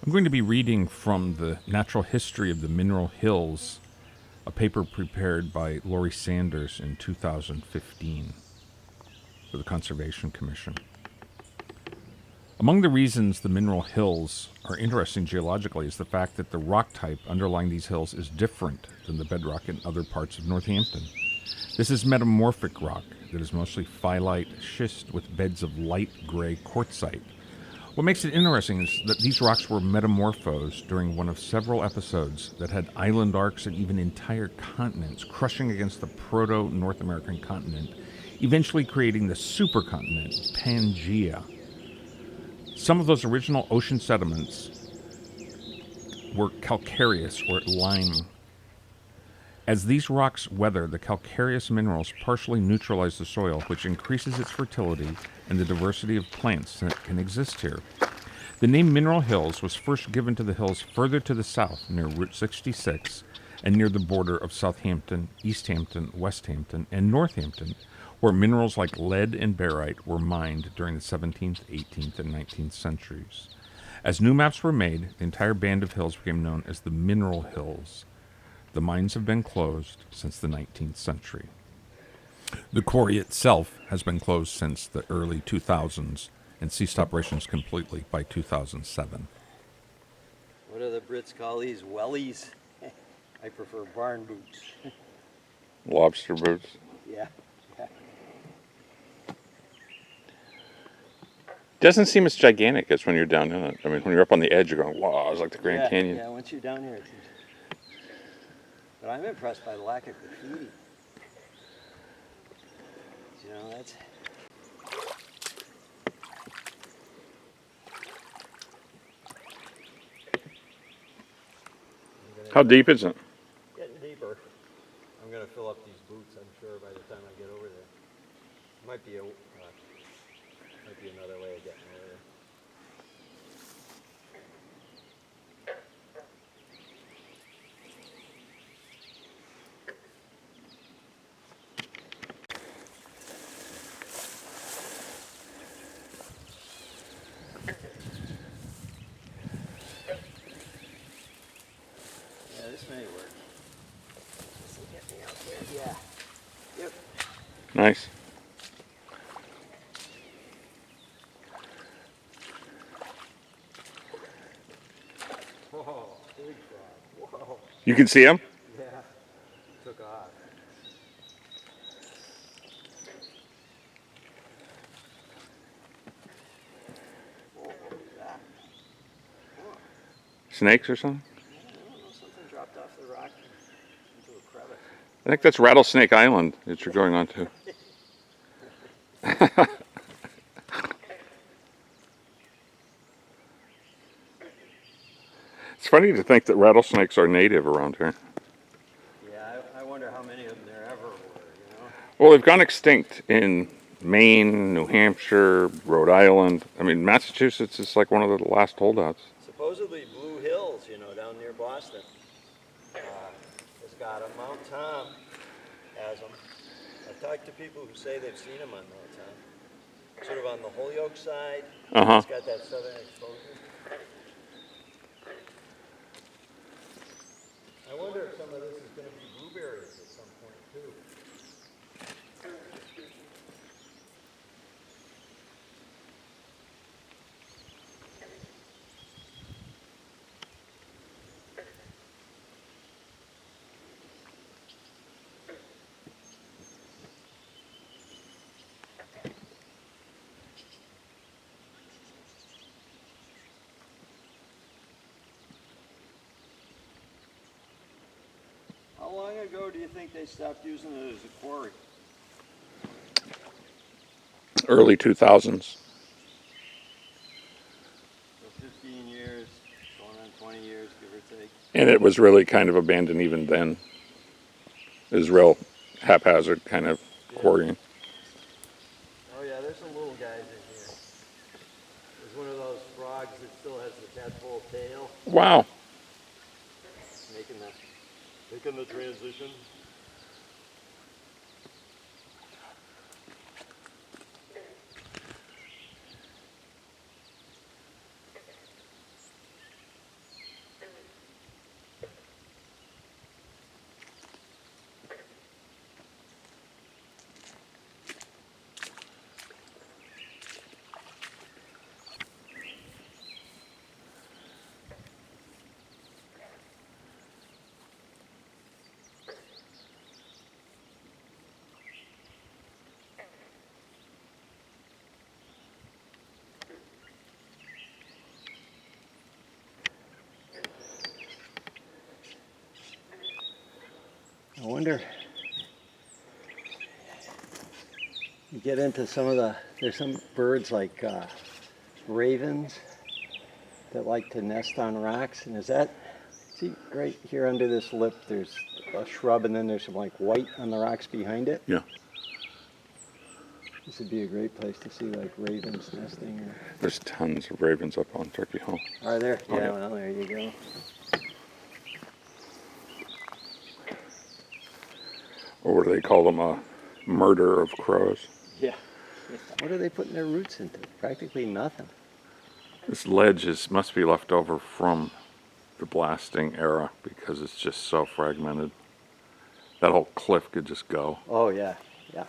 I'm going to be reading from the Natural History of the Mineral Hills, a paper prepared by Laurie Sanders in 2015 for the Conservation Commission. Among the reasons the mineral hills are interesting geologically is the fact that the rock type underlying these hills is different than the bedrock in other parts of Northampton. This is metamorphic rock that is mostly phyllite schist with beds of light gray quartzite. What makes it interesting is that these rocks were metamorphosed during one of several episodes that had island arcs and even entire continents crushing against the proto-North American continent, eventually creating the supercontinent Pangaea. Some of those original ocean sediments were calcareous or lime. As these rocks weather, the calcareous minerals partially neutralize the soil, which increases its fertility and the diversity of plants that can exist here. The name Mineral Hills was first given to the hills further to the south, near Route 66, and near the border of Southampton, Easthampton, Westhampton, and Northampton, where minerals like lead and barite were mined during the 17th, 18th, and 19th centuries. As new maps were made, the entire band of hills became known as the Mineral Hills. The mines have been closed since the 19th century. The quarry itself has been closed since the early 2000s and ceased operations completely by 2007. What do the Brits call these? Wellies? I prefer barn boots. Lobster boots. Yeah. Doesn't seem as gigantic as when you're down in it. I mean, when you're up on the edge, you're going, wow, it's like the Grand Canyon. Yeah, once you're down here, it's... But I'm impressed by the lack of graffiti. You know, that's... How deep is it? Getting deeper. I'm going to fill up these boots, I'm sure, by the time I get over there. Might be another way of getting over there. Yeah, this may work. This will get me out there. Yeah. Yep. Nice. Whoa, big frog. Whoa. You can see them? Yeah. Took off. Whoa, what was that? Whoa. Snakes or something? I don't know, something dropped off the rock into a crevice. I think that's Rattlesnake Island that you're going on to. It's funny to think that rattlesnakes are native around here. Yeah, I wonder how many of them there ever were, you know? Well, they've gone extinct in Maine, New Hampshire, Rhode Island. I mean, Massachusetts is like one of the last holdouts. Supposedly Blue Hills, you know, down near Boston, has got them. Mount Tom has them. I've talked to people who say they've seen them on Mount Tom. Sort of on the Holyoke side. Uh-huh. It's got that southern exposure. I wonder if some of this is going to be blueberries at some point, too. How long ago do you think they stopped using it as a quarry? Early 2000s. So 15 years, going on 20 years, give or take. And it was really kind of abandoned even then. It was real haphazard kind of quarrying. Oh yeah, there's some little guys in here. There's one of those frogs that still has the tadpole tail. Wow. Making the transition. wonder, you get into there's some birds like ravens that like to nest on rocks, and see right here under this lip, there's a shrub, and then there's some like white on the rocks behind it. Yeah. This would be a great place to see like ravens nesting. There's tons of ravens up on Turkey Hill. Are there? Oh, Yeah, yeah. well, there you go. Or what do they call them? A murder of crows. Yeah. What are they putting their roots into? Practically nothing. This ledge must be left over from the blasting era because it's just so fragmented. That whole cliff could just go. Oh, yeah. Yeah.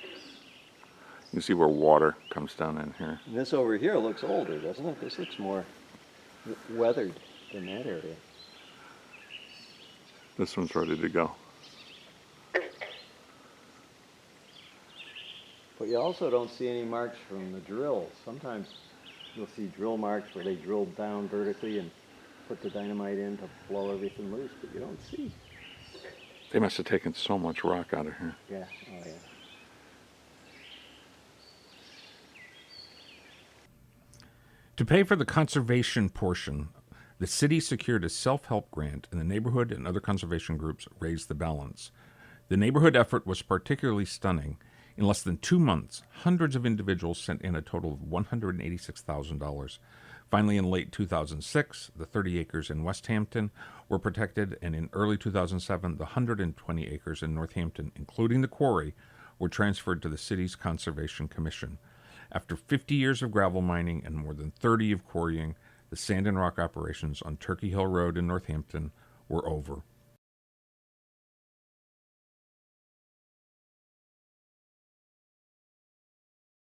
You can see where water comes down in here. And this over here looks older, doesn't it? This looks more weathered than that area. This one's ready to go. But you also don't see any marks from the drills. Sometimes you'll see drill marks where they drilled down vertically and put the dynamite in to blow everything loose, but you don't see. They must have taken so much rock out of here. Yeah, oh yeah. To pay for the conservation portion, the city secured a self-help grant, and the neighborhood and other conservation groups raised the balance. The neighborhood effort was particularly stunning. In less than 2 months, hundreds of individuals sent in a total of $186,000. Finally, in late 2006, the 30 acres in West Hampton were protected, and in early 2007, the 120 acres in Northampton, including the Quarry, were transferred to the city's Conservation Commission. After 50 years of gravel mining and more than 30 of quarrying, the sand and rock operations on Turkey Hill Road in Northampton were over.